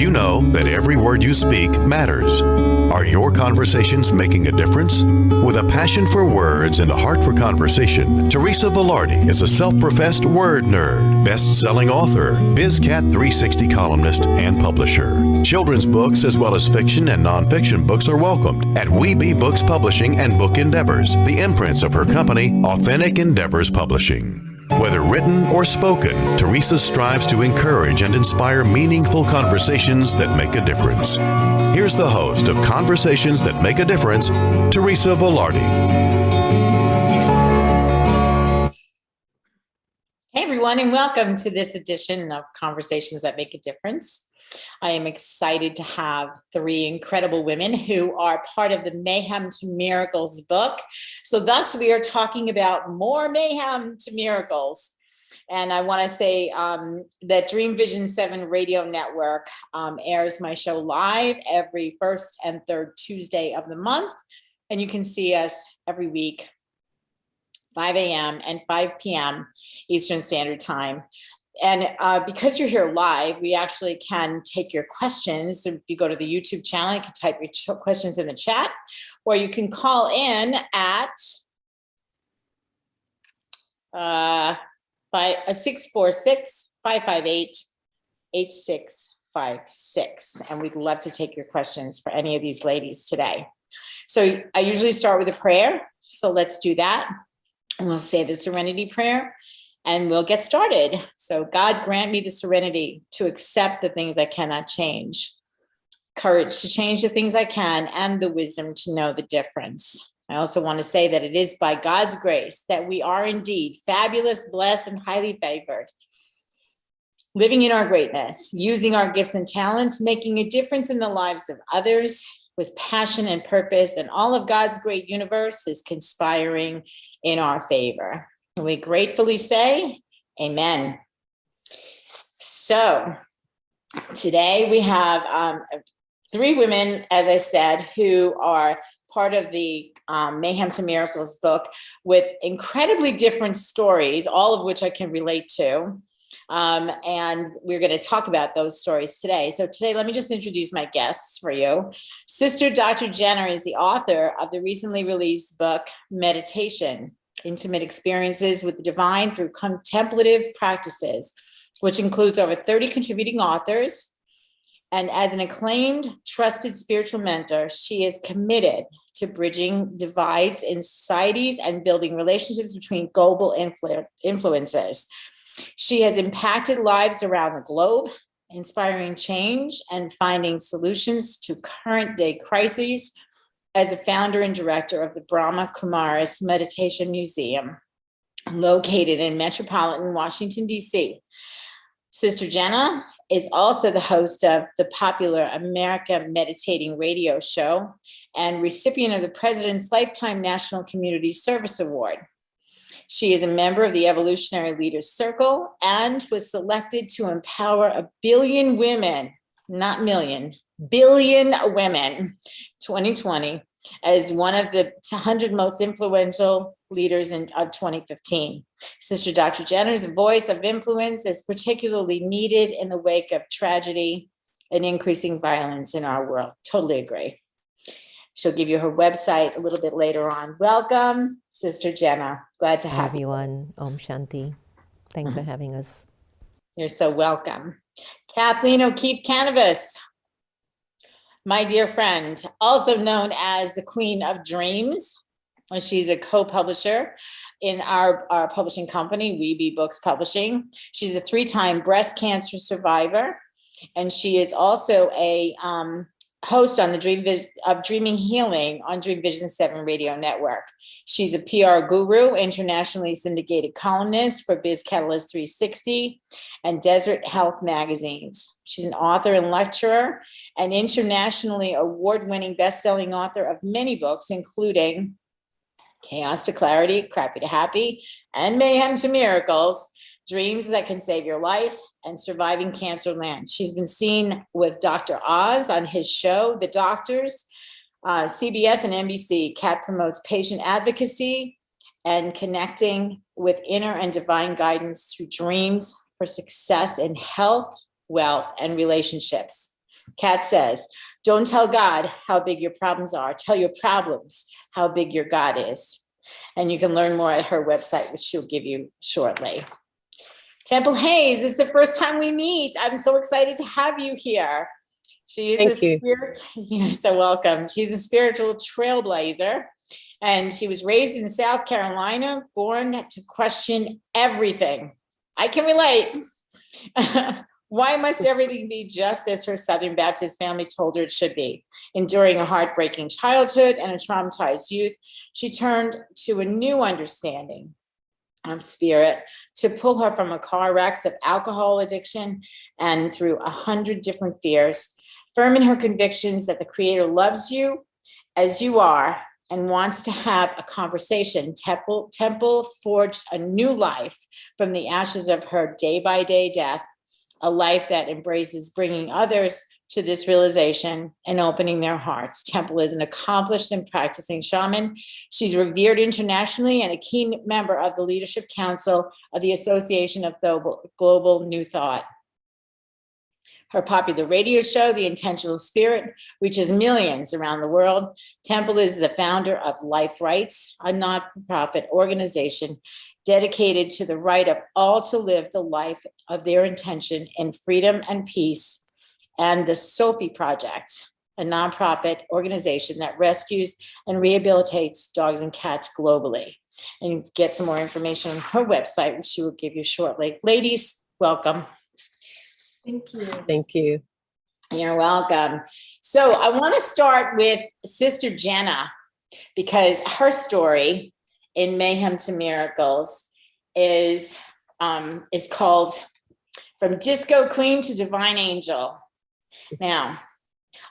you know that every word you speak matters? Are your conversations making a difference? With a passion for words and a heart for conversation, Teresa Velardi is a self-professed word nerd, best-selling author, BizCat 360 columnist, and publisher. Children's books as well as fiction and nonfiction books are welcomed at We Be Books Publishing and Book Endeavors, the imprints of her company, Authentic Endeavors Publishing. Whether written or spoken, Teresa strives to encourage and inspire meaningful conversations that make a difference. Here's the host of Conversations That Make a Difference, Teresa Velardi. Hey everyone, and welcome to this edition of Conversations That Make a Difference. I am excited to have three incredible women who are part of the Mayhem to Miracles book. So thus we are talking about more mayhem to miracles. And I want to say that Dreamvisions 7 radio network airs my show live every first and third Tuesday of the month. And you can see us every week, 5 a.m. and 5 p.m. Eastern Standard Time. And because you're here live, we actually can take your questions. So if you go to the YouTube channel, you can type your questions in the chat, or you can call in at 646-558-8656. And we'd love to take your questions for any of these ladies today. So I usually start with a prayer. So let's do that. And we'll say the Serenity Prayer. And we'll get started. So God grant me the serenity to accept the things I cannot change, courage to change the things I can, and the wisdom to know the difference. I also want to say that it is by God's grace that we are indeed fabulous, blessed, and highly favored, living in our greatness, using our gifts and talents, making a difference in the lives of others with passion and purpose, and all of God's great universe is conspiring in our favor. We gratefully say, amen. So today we have three women, as I said, who are part of the Mayhem to Miracles book with incredibly different stories, all of which I can relate to. And we're going to talk about those stories today. So today, let me just introduce my guests for you. Sister Dr. Jenna is the author of the recently released book, Meditation: Intimate Experiences with the Divine Through Contemplative Practices, which includes over 30 contributing authors. And as an acclaimed, trusted spiritual mentor, she is committed to bridging divides in societies and building relationships between global influencers. She has impacted lives around the globe, inspiring change and finding solutions to current day crises, as a founder and director of the Brahma Kumaris Meditation Museum, located in metropolitan Washington, D.C. Sister Jenna is also the host of the popular America Meditating radio show and recipient of the President's Lifetime National Community Service Award. She is a member of the Evolutionary Leaders Circle and was selected to empower 1 billion women, not million, billion women, 2020, as one of the 100 most influential leaders of 2015. Sister Dr. Jenner's voice of influence is particularly needed in the wake of tragedy and increasing violence in our world. Totally agree. She'll give you her website a little bit later on. Welcome, Sister Jenna. Glad to have you. Everyone, Om Shanti. Thanks for having us. You're so welcome. Kathleen O'Keefe Kanavos, my dear friend, also known as the Queen of Dreams. She's a co-publisher in our publishing company, We Be Books Publishing. She's a 3-time breast cancer survivor, and she is also a host on the Dreaming Healing on Dreamvisions 7 radio network. She's a PR guru, internationally syndicated columnist for BizCat 360 and Desert Health magazines. She's an author and lecturer, and internationally award-winning best-selling author of many books, including Chaos to Clarity, Crappy to Happy, and Mayhem to Miracles, Dreams That Can Save Your Life, and Surviving Cancerland. She's been seen with Dr. Oz on his show, The Doctors, CBS and NBC. Kat promotes patient advocacy and connecting with inner and divine guidance through dreams for success in health, wealth, and relationships. Kat says, don't tell God how big your problems are. Tell your problems how big your God is. And you can learn more at her website, which she'll give you shortly. Temple Hayes, this is the first time we meet. I'm so excited to have you here. She is you're so welcome. She's a spiritual trailblazer, and she was raised in South Carolina, born to question everything. I can relate. Why must everything be just as her Southern Baptist family told her it should be? Enduring a heartbreaking childhood and a traumatized youth, she turned to a new understanding of spirit to pull her from a car wrecks of alcohol addiction and through 100 different fears, firm in her convictions that the Creator loves you as you are and wants to have a conversation. Temple forged a new life from the ashes of her day-by-day death, a life that embraces bringing others to this realization and opening their hearts. Temple is an accomplished and practicing shaman. She's revered internationally and a key member of the Leadership Council of the Association of Global New Thought. Her popular radio show, The Intentional Spirit, reaches millions around the world. Temple is the founder of Life Rights, a not-for-profit organization dedicated to the right of all to live the life of their intention in freedom and peace, and the Soapy Project, a nonprofit organization that rescues and rehabilitates dogs and cats globally. And you can get some more information on her website, which she will give you shortly. Ladies, welcome. Thank you. Thank you. You're welcome. So I want to start with Sister Jenna, because her story in Mayhem to Miracles is called From Disco Queen to Divine Angel. Now,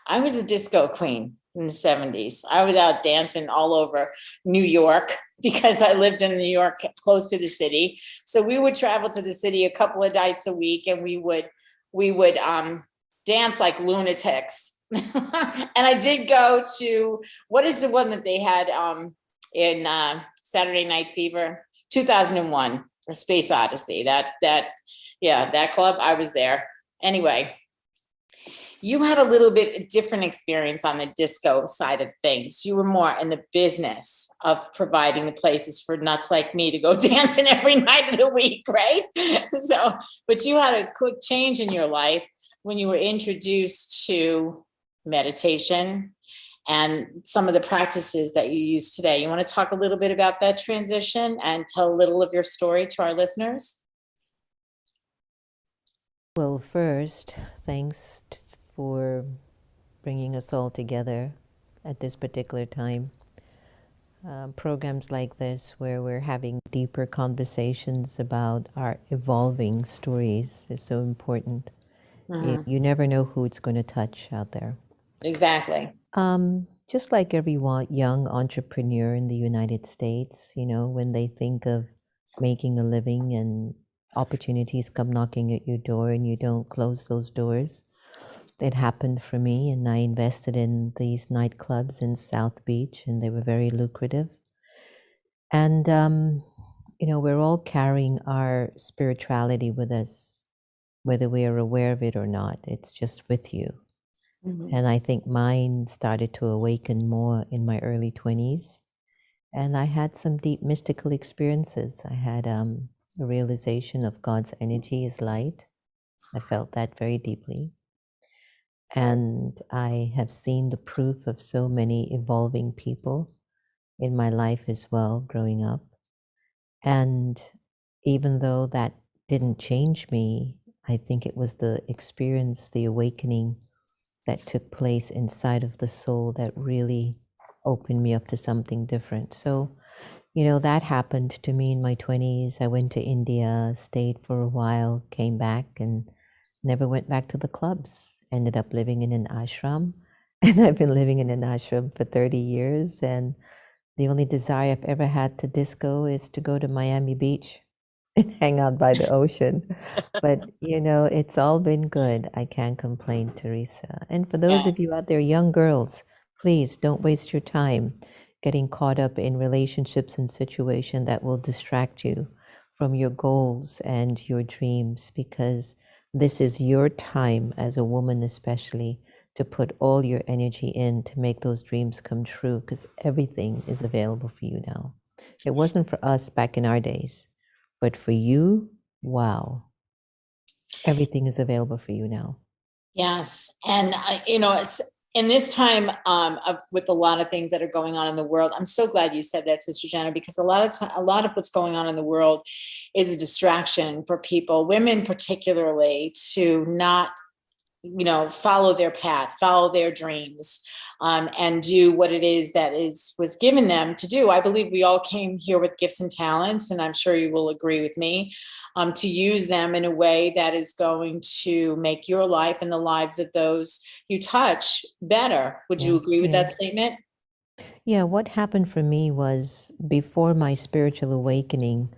I was a disco queen in the 70s. I was out dancing all over New York because I lived in New York, close to the city. So we would travel to the city a couple of nights a week, and we would dance like lunatics. And I did go to, what is the one that they had in Saturday Night Fever? 2001, A Space Odyssey. That club, I was there. Anyway, you had a little bit different experience on the disco side of things. You were more in the business of providing the places for nuts like me to go dancing every night of the week, right? So, but you had a quick change in your life when you were introduced to meditation and some of the practices that you use today. You want to talk a little bit about that transition and tell a little of your story to our listeners? Well, first, thanks for bringing us all together at this particular time. Programs like this, where we're having deeper conversations about our evolving stories, is so important. You never know who it's going to touch out there. Exactly. Just like every young entrepreneur in the United States, when they think of making a living and opportunities come knocking at your door and you don't close those doors. It happened for me, and I invested in these nightclubs in South Beach, and they were very lucrative. And, we're all carrying our spirituality with us, whether we are aware of it or not. It's just with you. And I think mine started to awaken more in my early 20s. And I had some deep mystical experiences. I had a realization of God's energy is light. I felt that very deeply. And I have seen the proof of so many evolving people in my life as well, growing up. And even though that didn't change me, I think it was the experience, the awakening that took place inside of the soul that really opened me up to something different. So, that happened to me in my 20s. I went to India, stayed for a while, came back, and never went back to the clubs. Ended up living in an ashram, and I've been living in an ashram for 30 years. And the only desire I've ever had to disco is to go to Miami Beach and hang out by the ocean. But, it's all been good. I can't complain, Teresa. And for those of you out there, young girls, please don't waste your time getting caught up in relationships and situations that will distract you from your goals and your dreams, because This is your time as a woman, especially, to put all your energy in to make those dreams come true, because everything is available for you now. It wasn't for us back in our days, but for you, wow, everything is available for you now. Yes. And, in this time with a lot of things that are going on in the world, I'm so glad you said that, Sister Jenna, because a lot of what's going on in the world is a distraction for people, women particularly, to not follow their path, follow their dreams, and do what it is that was given them to do. I believe we all came here with gifts and talents, and I'm sure you will agree with me, to use them in a way that is going to make your life and the lives of those you touch better. Would you agree with that statement? Yeah, what happened for me was, before my spiritual awakening,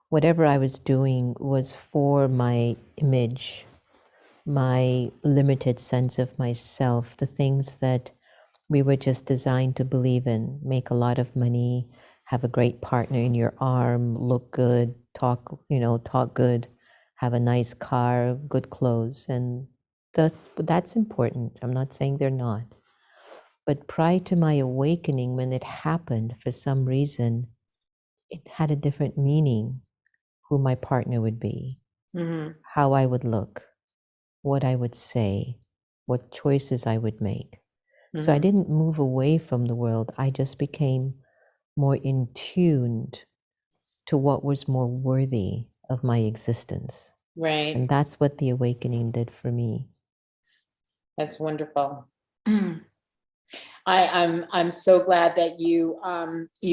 whatever I was doing was for my image, my limited sense of myself, the things that we were just designed to believe in: make a lot of money, have a great partner in your arm, look good, talk good, have a nice car, good clothes. And that's important. I'm not saying they're not. But prior to my awakening, when it happened, for some reason, it had a different meaning: who my partner would be, how I would look, what I would say, what choices I would make. So I didn't move away from the world. I just became more in tuned to what was more worthy of my existence. Right. And that's what the awakening did for me. That's wonderful. I'm so glad that you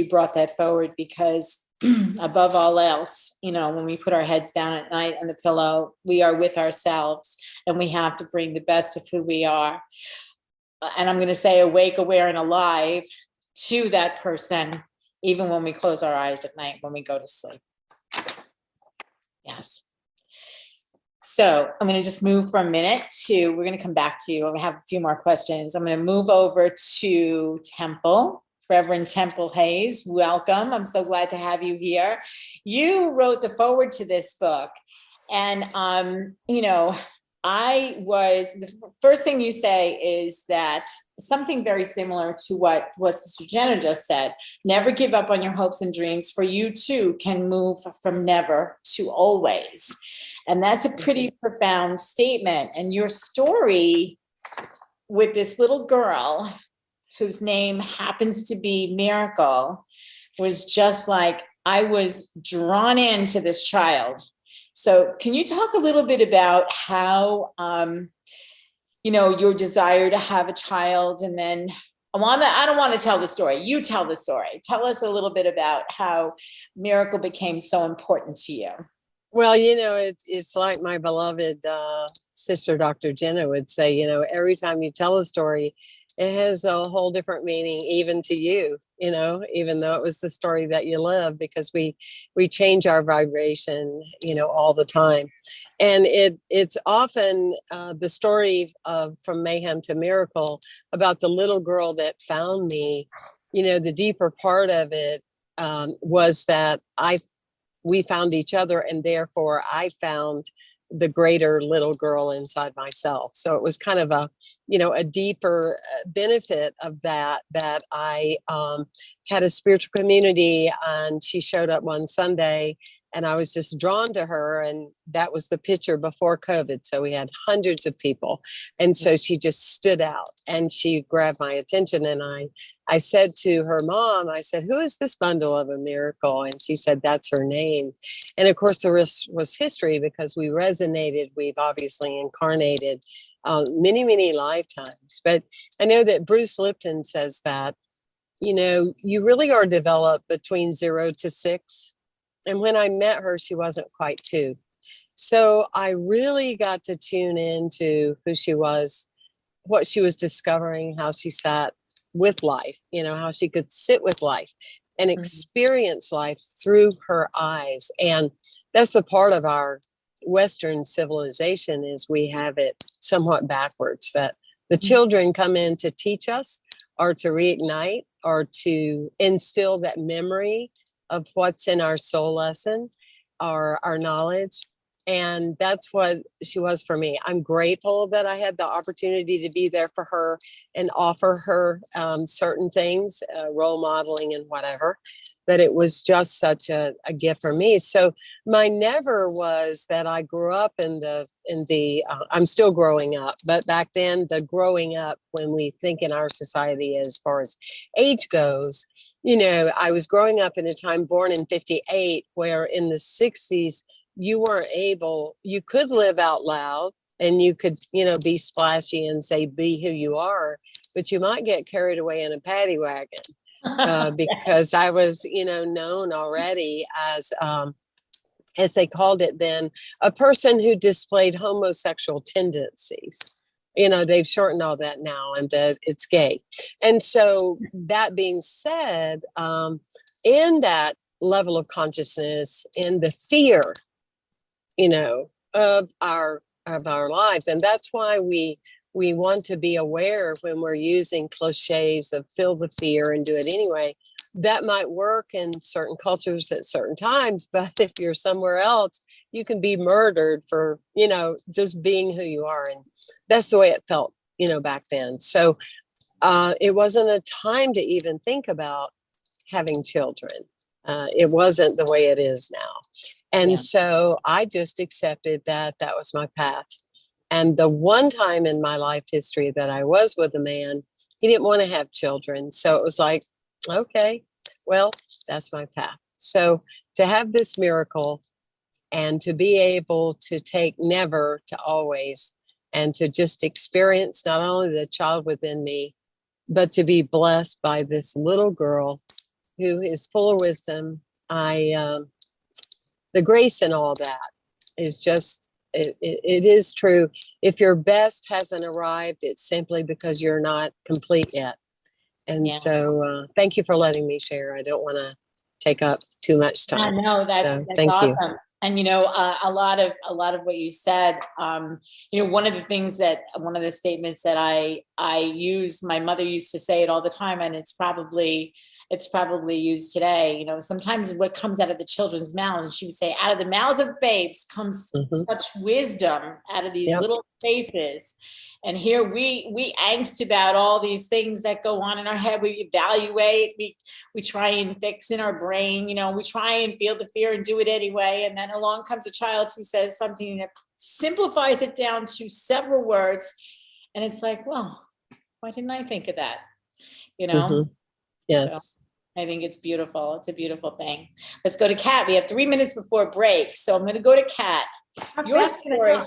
brought that forward, because above all else, when we put our heads down at night on the pillow, we are with ourselves, and we have to bring the best of who we are. And I'm going to say awake, aware, and alive to that person, even when we close our eyes at night, when we go to sleep. Yes. So I'm going to just move for a minute we're going to come back to you. We have a few more questions. I'm going to move over to Temple, Reverend Temple Hayes. Welcome. I'm so glad to have you here. You wrote the foreword to this book. And, the first thing you say is that something very similar to what Sister Jenna just said: never give up on your hopes and dreams, for you too can move from never to always. And that's a pretty profound statement. And your story with this little girl, whose name happens to be Miracle, was just like, I was drawn into this child. So can you talk a little bit about how, your desire to have a child, and then, I don't want to tell the story. You tell the story. Tell us a little bit about how Miracle became so important to you. Well, it's like my beloved sister, Dr. Jenna, would say, every time you tell a story, it has a whole different meaning, even to you, even though it was the story that you live, because we change our vibration, all the time. And it's often the story of From Mayhem to Miracle, about the little girl that found me. The deeper part of it was that we found each other, and therefore I found the greater little girl inside myself. So it was kind of a deeper benefit of that I had a spiritual community, and she showed up one Sunday, and I was just drawn to her. And that was the picture before COVID. So we had hundreds of people. And so she just stood out, and she grabbed my attention. And I said to her mom, I said, "Who is this bundle of a miracle?" And she said, "That's her name." And of course, the rest was history, because we resonated. We've obviously incarnated many, many lifetimes. But I know that Bruce Lipton says that, you really are developed between 0 to 6. And when I met her, she wasn't quite 2. So I really got to tune into who she was, what she was discovering, how she sat with life, how she could sit with life and experience life through her eyes. And that's the part of our Western civilization, is we have it somewhat backwards, that the children come in to teach us, or to reignite, or to instill that memory of what's in our soul lesson, our knowledge. And that's what she was for me. I'm grateful that I had the opportunity to be there for her and offer her certain things, role modeling and whatever, that it was just such a gift for me. So my never was that I grew up in the I'm still growing up, but back then the growing up, when we think in our society as far as age goes, you know, I was growing up in a time, born in 58, where in the 60s, you weren't able, you could live out loud and you could, you know, be splashy and say, be who you are, but you might get carried away in a paddy wagon. Because I was, you know, known already as they called it then, a person who displayed homosexual tendencies. You know, they've shortened all that now, and it's gay. And so that being said, in that level of consciousness, in the fear, you know, of our lives, and that's why we want to be aware when we're using cliches of feel the fear and do it anyway. That might work in certain cultures at certain times, but if you're somewhere else, you can be murdered for, you know, just being who you are. And that's the way it felt, you know, back then. So it wasn't a time to even think about having children. It wasn't the way it is now. And so I just accepted that that was my path. And the one time in my life history that I was with a man, he didn't want to have children. So it was like, okay, well, that's my path. So to have this miracle and to be able to take never to always, and to just experience not only the child within me, but to be blessed by this little girl who is full of wisdom. The grace and all that is just, it is true. If your best hasn't arrived, it's simply because you're not complete yet. And so thank you for letting me share. I don't want to take up too much time. No, that's thank awesome. you. And, you know, a lot of what you said, you know, one of the statements that I use, my mother used to say it all the time, and it's probably used today. You know, sometimes what comes out of the children's mouths, and she would say, out of the mouths of babes comes such wisdom out of these little faces. And here we angst about all these things that go on in our head. We evaluate, we try and fix in our brain, you know, we try and feel the fear and do it anyway. And then along comes a child who says something that simplifies it down to several words. And it's like, well, why didn't I think of that? You know? Yes. So I think it's beautiful. It's a beautiful thing. Let's go to Kat. We have 3 minutes before break. So I'm going to go to Kat. Your story.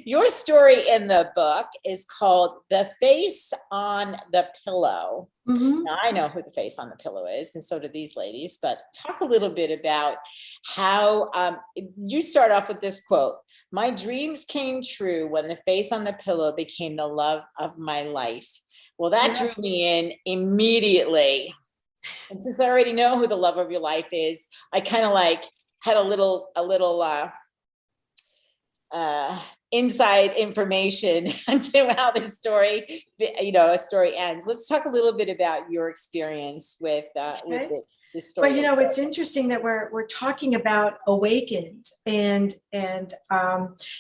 Your story in the book is called The Face on the Pillow. Now, I know who the face on the pillow is, and so do these ladies, but talk a little bit about how you start off with this quote: "My dreams came true when the face on the pillow became the love of my life." Well, that drew me in immediately. And since I already know who the love of your life is, I kind of like had a little inside information into how this story, you know, a story ends. Let's talk a little bit about your experience with this story. Well, you know, it's interesting that we're talking about awakened, and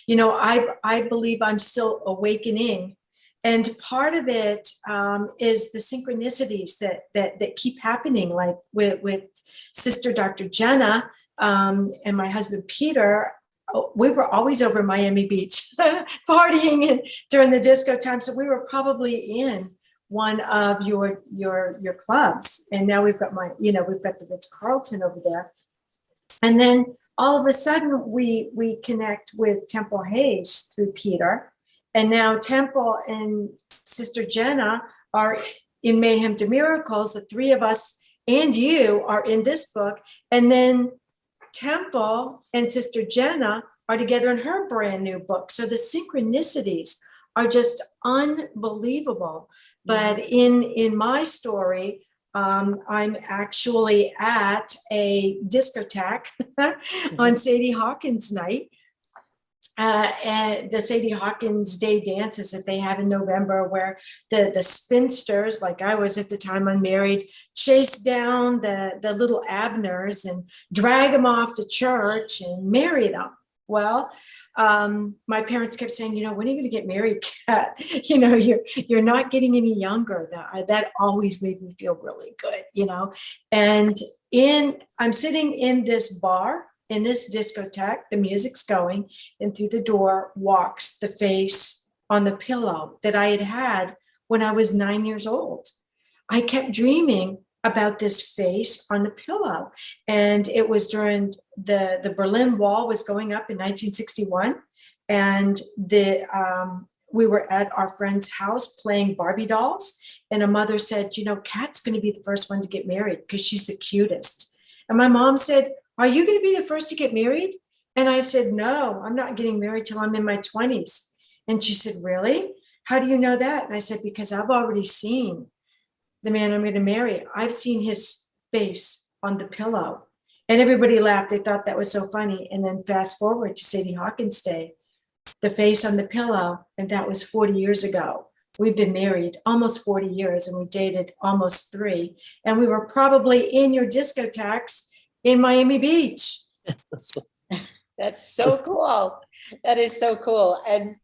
you know, I believe I'm still awakening, and part of it is the synchronicities that keep happening, like with Sister Dr. Jenna and my husband Peter. We were always over Miami Beach partying and during the disco time. So we were probably in one of your clubs. And now we've got we've got the Ritz-Carlton over there. And then all of a sudden we connect with Temple Hayes through Peter. And now Temple and Sister Jenna are in Mayhem to Miracles. The three of us and you are in this book. And then Temple and Sister Jenna are together in her brand new book. So the synchronicities are just unbelievable. But in my story, I'm actually at a discotheque on Sadie Hawkins night. and the Sadie Hawkins Day dances that they have in November, where the spinsters, like I was at the time unmarried, chase down the little Abners and drag them off to church and marry them. Well, my parents kept saying, when are you going to get married, Kat? You're not getting any younger. That always made me feel really good, And I'm sitting in this bar, in this discotheque, the music's going, and through the door walks the face on the pillow that I had when I was 9 years old. I kept dreaming about this face on the pillow. And it was during the Berlin Wall was going up in 1961. And we were at our friend's house playing Barbie dolls. And a mother said, Kat's going to be the first one to get married because she's the cutest. And my mom said, are you going to be the first to get married? And I said, no, I'm not getting married till I'm in my 20s. And she said, really? How do you know that? And I said, because I've already seen the man I'm going to marry. I've seen his face on the pillow. And everybody laughed. They thought that was so funny. And then fast forward to Sadie Hawkins Day, the face on the pillow. And that was 40 years ago. We've been married almost 40 years and we dated almost 3. And we were probably in your discotheques in Miami Beach. That's so cool. That is so cool. And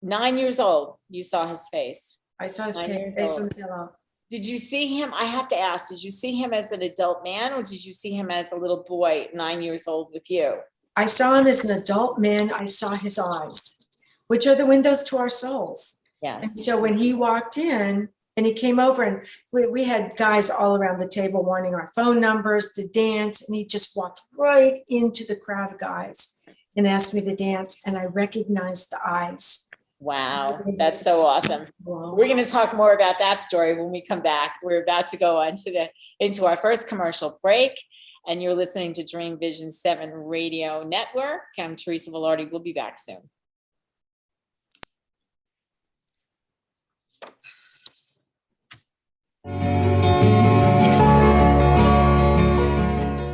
9 years old, you saw his face. I saw his face on the pillow. Did you see him? I have to ask, did you see him as an adult man or did you see him as a little boy, 9 years old with you? I saw him as an adult man. I saw his eyes, which are the windows to our souls. Yes. And so when he walked in and he came over, and we had guys all around the table wanting our phone numbers to dance. And he just walked right into the crowd of guys and asked me to dance. And I recognized the eyes. Wow, that's so awesome. We're going to talk more about that story when we come back. We're about to go on into our first commercial break, and you're listening to Dreamvisions 7 Radio Network. I'm Teresa Velardi. We'll be back soon.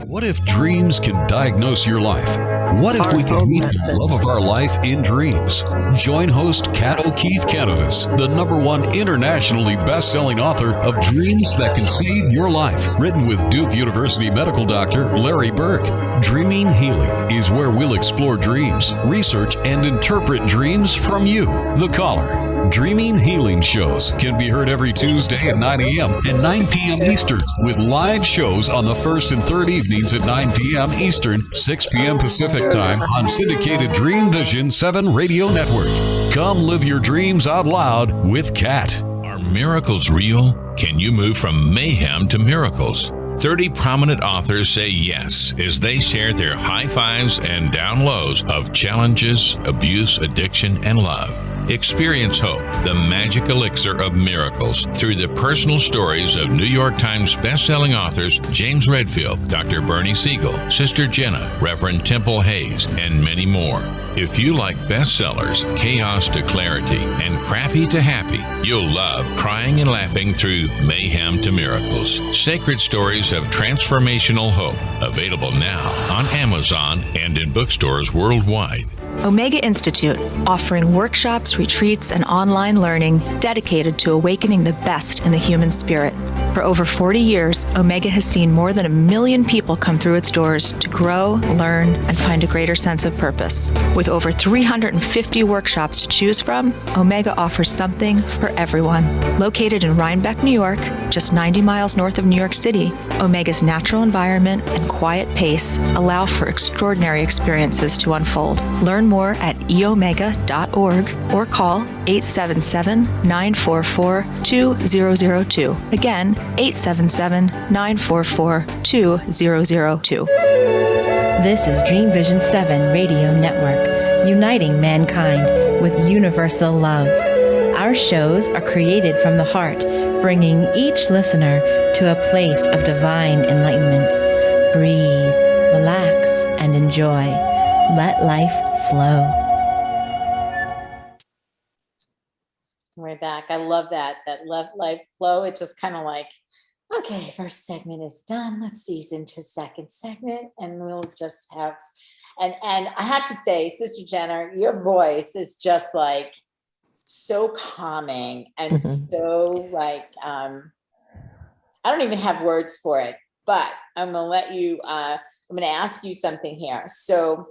What if dreams can diagnose your life? What if we could meet the love of our life in dreams? Join host Kat O'Keefe Kanavos, the #1 internationally best-selling author of Dreams That Can Save Your Life, written with Duke University medical doctor Larry Burke. Dreaming Healing is where we'll explore dreams, research, and interpret dreams from you, the caller. Dreaming Healing shows can be heard every Tuesday at 9 a.m. and 9 p.m. Eastern, with live shows on the first and third evenings at 9 p.m. Eastern, 6 p.m. Pacific Time on syndicated Dreamvisions 7 Radio Network. Come live your dreams out loud with Kat. Are miracles real? Can you move from mayhem to miracles? 30 prominent authors say yes as they share their high fives and down lows of challenges, abuse, addiction, and love. Experience hope, the magic elixir of miracles, through the personal stories of New York Times bestselling authors James Redfield, Dr. Bernie Siegel, Sister Jenna, Reverend Temple Hayes, and many more. If you like bestsellers, chaos to clarity, and crappy to happy, you'll love crying and laughing through Mayhem to Miracles. Sacred stories of transformational hope. Available now on Amazon and in bookstores worldwide. Omega Institute, offering workshops, retreats, and online learning dedicated to awakening the best in the human spirit. For over 40 years, Omega has seen more than 1 million people come through its doors to grow, learn, and find a greater sense of purpose. With over 350 workshops to choose from, Omega offers something for everyone. Located in Rhinebeck, New York, just 90 miles north of New York City, Omega's natural environment and quiet pace allow for extraordinary experiences to unfold. Learn more at eomega.org or call 877-944-2002. Again, 877-944-2002. This is Dreamvisions 7 Radio Network, uniting mankind with universal love. Our shows are created from the heart, bringing each listener to a place of divine enlightenment. Breathe, relax, and enjoy. Let life flow. We're back. I love that left life flow. It just kind of like, okay, first segment is done. Let's ease into second segment, and we'll just have And I have to say, Sister Jenna, your voice is just like so calming and so like, I don't even have words for it, but I'm going to let you, I'm going to ask you something here. So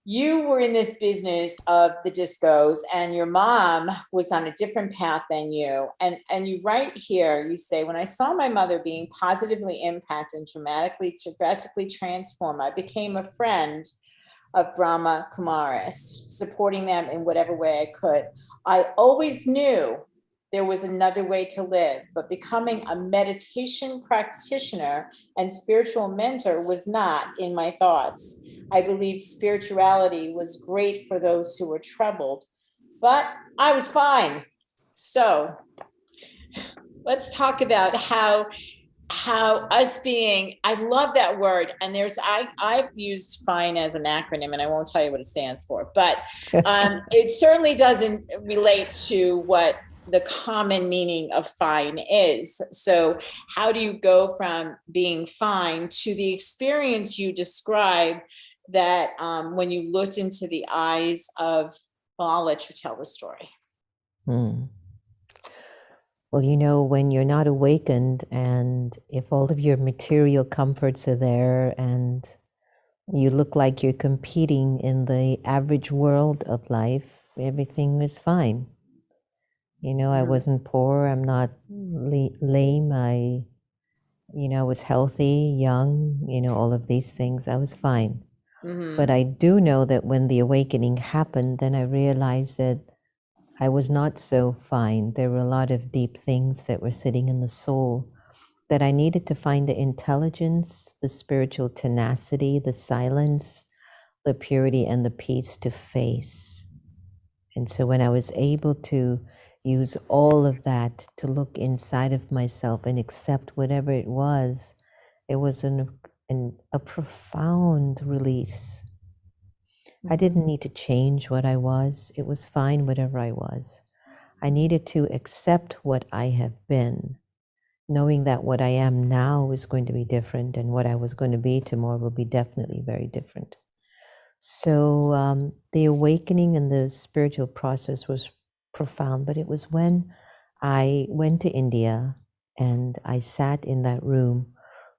you were in this business of the discos and your mom was on a different path than you. And you write here, you say, when I saw my mother being positively impacted and drastically transformed, I became a friend of Brahma Kumaris, supporting them in whatever way I could. I always knew there was another way to live, but becoming a meditation practitioner and spiritual mentor was not in my thoughts. I believed spirituality was great for those who were troubled, but I was fine. So let's talk about how us being, I love that word. And I've used FINE as an acronym, and I won't tell you what it stands for, but it certainly doesn't relate to what the common meaning of fine is. So how do you go from being fine to the experience you describe that when you looked into the eyes of, well, I'll let you tell the story. Well, you know, when you're not awakened and if all of your material comforts are there and you look like you're competing in the average world of life, everything is fine. You know, I wasn't poor, I'm not lame, I was healthy, young, all of these things, I was fine. But I do know that when the awakening happened, then I realized that I was not so fine. There were a lot of deep things that were sitting in the soul that I needed to find the intelligence, the spiritual tenacity, the silence, the purity, and the peace to face. And so when I was able to use all of that to look inside of myself and accept whatever it was a profound release. I didn't need to change what I was. It was fine, whatever I was. I needed to accept what I have been, knowing that what I am now is going to be different and what I was going to be tomorrow will be definitely very different. So the awakening and the spiritual process was profound, but it was when I went to India and I sat in that room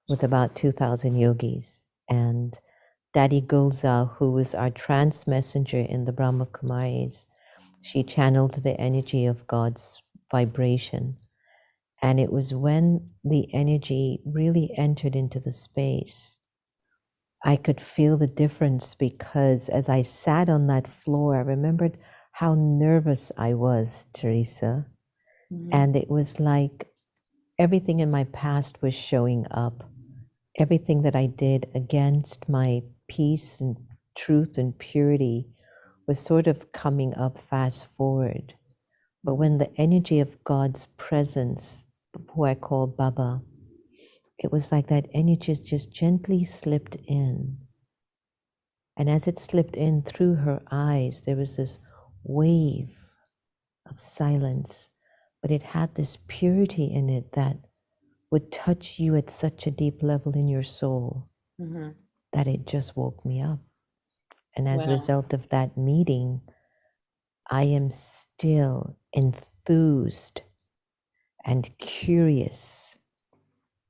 with about 2,000 yogis, and Daddy Gulzar, who was our trance messenger in the Brahma Kumaris, she channeled the energy of God's vibration. And it was when the energy really entered into the space, I could feel the difference, because as I sat on that floor, I remembered how nervous I was, Teresa. And it was like everything in my past was showing up. Everything that I did against my peace and truth and purity was sort of coming up fast forward. But when the energy of God's presence, who I call Baba, it was like that energy just gently slipped in. And as it slipped in through her eyes, there was this wave of silence, but it had this purity in it that would touch you at such a deep level in your soul that it just woke me up. And as a result of that meeting, I am still enthused and curious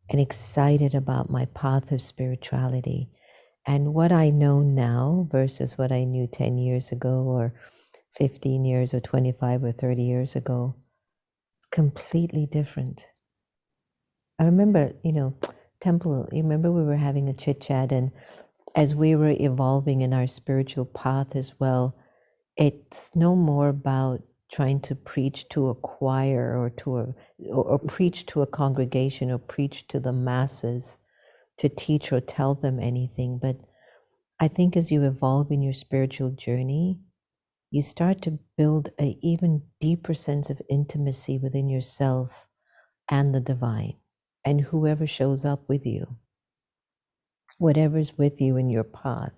and excited about my path of spirituality. And what I know now versus what I knew 10 years ago or 15 years or 25 or 30 years ago, it's completely different. I remember, Temple, you remember we were having a chit chat, and as we were evolving in our spiritual path as well, it's no more about trying to preach to a choir or preach to a congregation or preach to the masses to teach or tell them anything. But I think as you evolve in your spiritual journey, you start to build an even deeper sense of intimacy within yourself and the divine and whoever shows up with you. Whatever's with you in your path,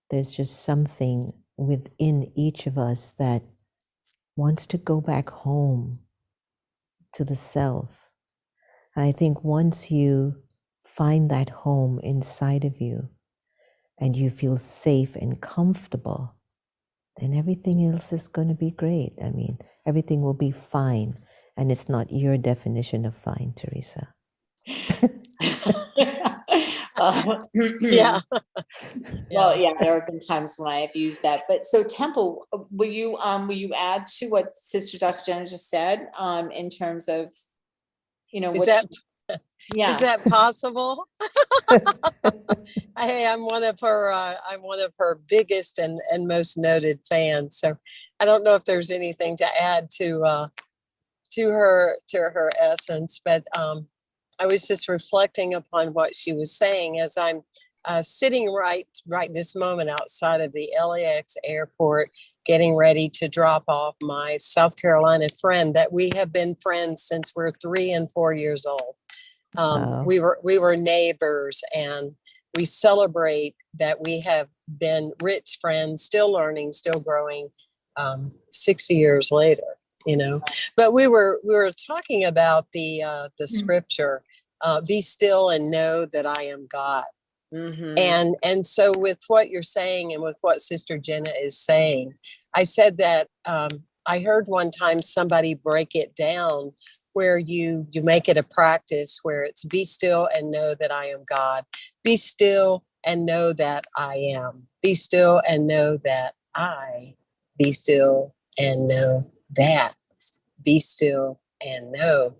there's just something within each of us that wants to go back home to the self. And I think once you find that home inside of you and you feel safe and comfortable, then everything else is going to be great. I mean, everything will be fine. And it's not your definition of fine, Teresa. Yeah. Well, yeah, there have been times when I have used that. But so Temple, will you add to what Sister Dr. Jenna just said, in terms of, Is that possible? Hey, I'm one of her biggest and most noted fans. So I don't know if there's anything to add to her essence, but I was just reflecting upon what she was saying as I'm sitting right this moment outside of the LAX airport, getting ready to drop off my South Carolina friend that we have been friends since we're 3 and 4 years old. Wow. We were neighbors, and we celebrate that we have been rich friends, still learning, still growing, 60 years later. But we were talking about the scripture, be still and know that I am God. Mm-hmm. And so with what you're saying and with what Sister Jenna is saying, I said that I heard one time somebody break it down where you make it a practice where it's be still and know that I am God. Be still and know that I am. Be still and know that I. Be still and know that. Be still and know.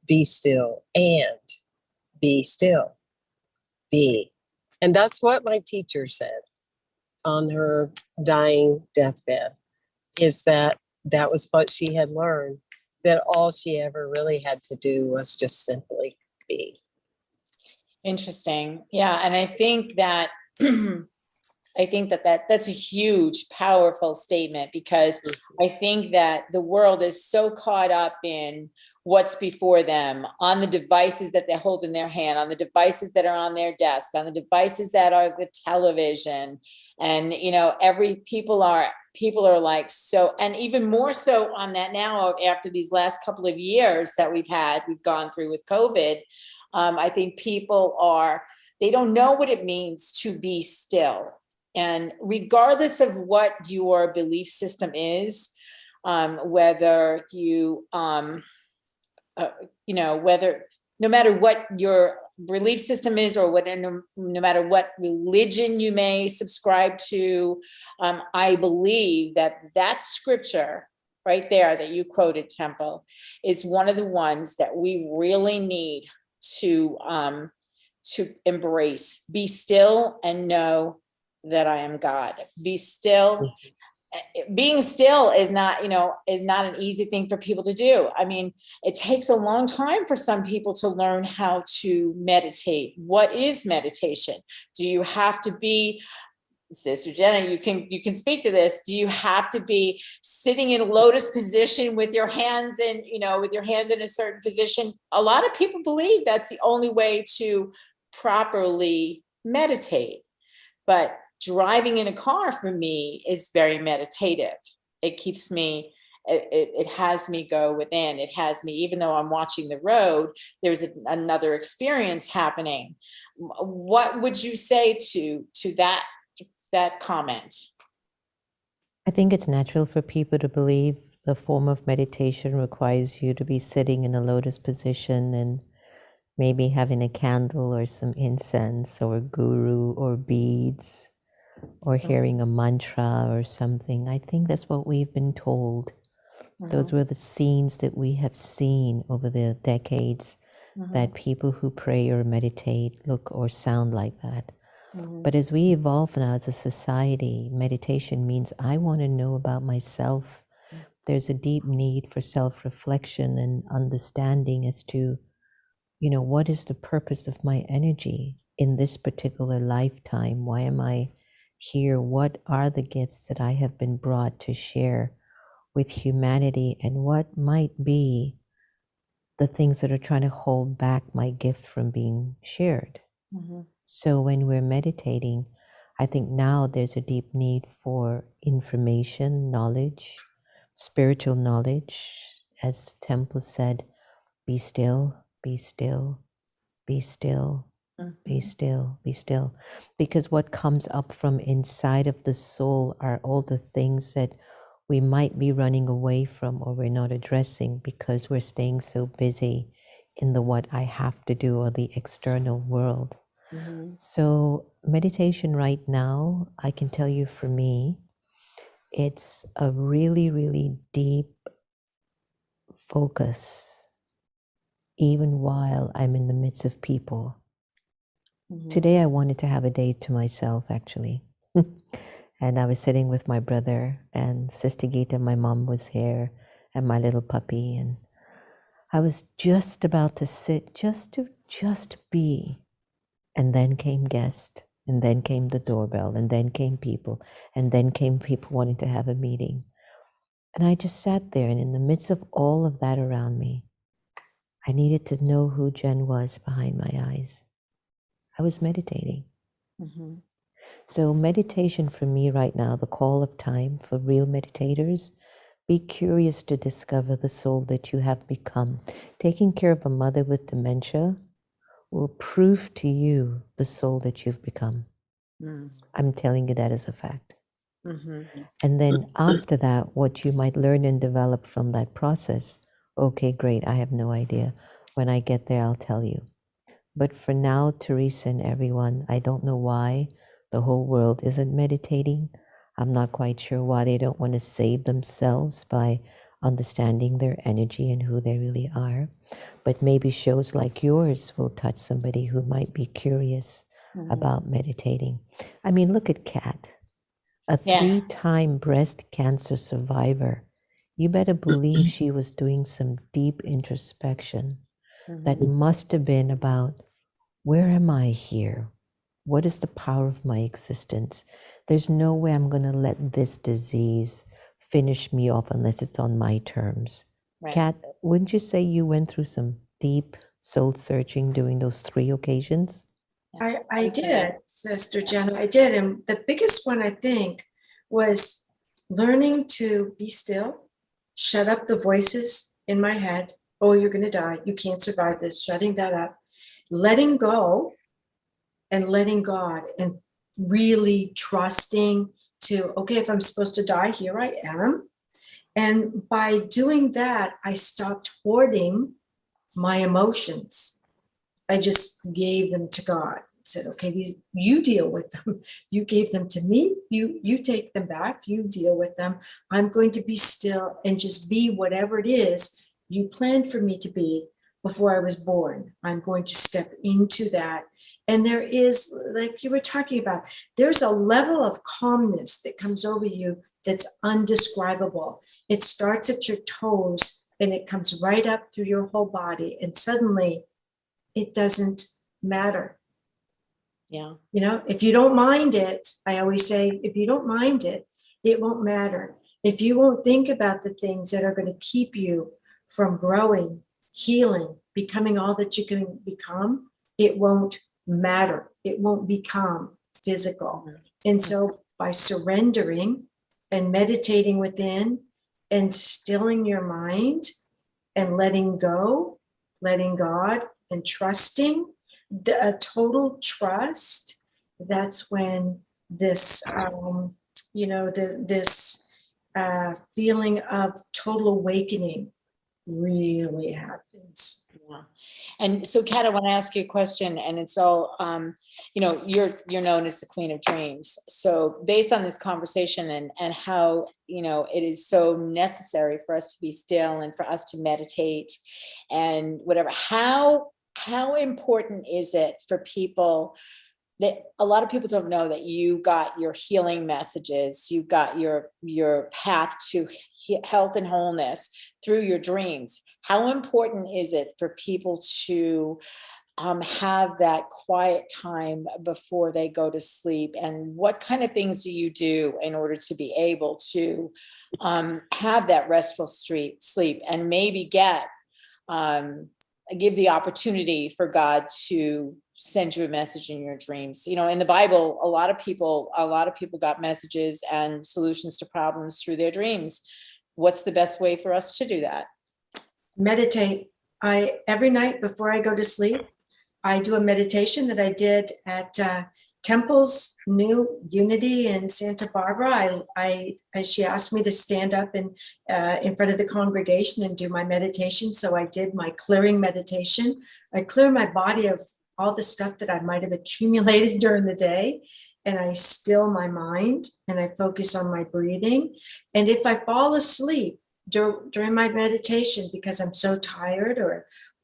Be still and be still. Be. And that's what my teacher said on her dying deathbed, is that was what she had learned, that all she ever really had to do was just simply be. Interesting. Yeah. And I think that that's a huge, powerful statement, because I think that the world is so caught up in what's before them, on the devices that they hold in their hand, on the devices that are on their desk, on the devices that are the television. And, people are like, so, and even more so on that now after these last couple of years that we've gone through with COVID. I think they don't know what it means to be still. And regardless of what your belief system is, whether you, no matter what your belief system is, or no matter what religion you may subscribe to, I believe that scripture right there that you quoted, Temple, is one of the ones that we really need to embrace. Be still and know that I am God. Be still. Being still is not an easy thing for people to do. I mean, it takes a long time for some people to learn how to meditate. What is meditation? Do you have to be, Sister Jenna, you can speak to this. Do you have to be sitting in a lotus position with your hands in a certain position? A lot of people believe that's the only way to properly meditate. But driving in a car for me is very meditative. It keeps me, it has me go within. It has me, even though I'm watching the road, there's another experience happening. What would you say to that comment? I think it's natural for people to believe the form of meditation requires you to be sitting in a lotus position and maybe having a candle or some incense or guru or beads, or hearing a mantra or something. I think that's what we've been told. Those were the scenes that we have seen over the decades, that people who pray or meditate look or sound like that. But as we evolve now as a society, meditation means I want to know about myself. There's a deep need for self-reflection and understanding as to, what is the purpose of my energy in this particular lifetime? Why am I here? What are the gifts that I have been brought to share with humanity, and what might be the things that are trying to hold back my gift from being shared? So when we're meditating, I think now there's a deep need for information, knowledge, spiritual knowledge. As Temple said, be still, be still, be still, Be still, be still. Because what comes up from inside of the soul are all the things that we might be running away from or we're not addressing because we're staying so busy in the what I have to do or the external world. So meditation right now, I can tell you for me, it's a really, really deep focus, even while I'm in the midst of people. Today, I wanted to have a day to myself, actually. And I was sitting with my brother and Sister Gita, my mom was here, and my little puppy. And I was just about to sit, just be. And then came guest, and then came the doorbell, and then came people, and then came people wanting to have a meeting. And I just sat there, and in the midst of all of that around me, I needed to know who Jen was behind my eyes. I was meditating. So meditation for me right now, the call of time for real meditators, be curious to discover the soul that you have become. Taking care of a mother with dementia will prove to you the soul that you've become. I'm telling you that as a fact. And then after that, what you might learn and develop from that process, okay, great, I have no idea. When I get there, I'll tell you. But for now, Teresa and everyone, I don't know why the whole world isn't meditating. I'm not quite sure why they don't want to save themselves by understanding their energy and who they really are. But maybe shows like yours will touch somebody who might be curious about meditating. I mean, look at Kat, a 3-time breast cancer survivor. You better believe she was doing some deep introspection that must have been about, where am I here? What is the power of my existence? There's no way I'm going to let this disease finish me off unless it's on my terms. Kat, wouldn't you say you went through some deep soul searching during those 3 occasions? I did, Sister Jenna, I did. And the biggest one, I think, was learning to be still, shut up the voices in my head. Oh, you're going to die. You can't survive this. Shutting that up, letting go and letting God, and really trusting to, okay, if I'm supposed to die, here I am. And by doing that, I stopped hoarding my emotions. I just gave them to God. Said, okay, you deal with them. You gave them to me. You take them back. You deal with them. I'm going to be still and just be whatever it is you planned for me to be before I was born. I'm going to step into that. And there is, like you were talking about, there's a level of calmness that comes over you that's undescribable. It starts at your toes and it comes right up through your whole body. And suddenly it doesn't matter. Yeah. You know, if you don't mind it, I always say, if you don't mind it, it won't matter. If you won't think about the things that are going to keep you from growing, healing, becoming all that you can become, it won't matter. It won't become physical. And so by surrendering and meditating within and stilling your mind and letting go, letting God and trusting, a total trust, that's when this, this feeling of total awakening really happens. Yeah. And so, Kat, I want to ask you a question, and it's all, you're known as the Queen of Dreams. So based on this conversation and how, it is so necessary for us to be still and for us to meditate and whatever, how important is it for people that a lot of people don't know that you got your healing messages, you got your path to health and wholeness through your dreams? How important is it for people to have that quiet time before they go to sleep? And what kind of things do you do in order to be able to have that restful sleep and maybe give the opportunity for God to send you a message in your dreams? In the Bible, a lot of people got messages and solutions to problems through their dreams. What's the best way for us to do that? Meditate. Every night before I go to sleep, I do a meditation that I did at Temple's New Unity in Santa Barbara. She asked me to stand up in front of the congregation and do my meditation. So I did my clearing meditation. I clear my body of all the stuff that I might have accumulated during the day. And I still my mind and I focus on my breathing. And if I fall asleep during my meditation because I'm so tired,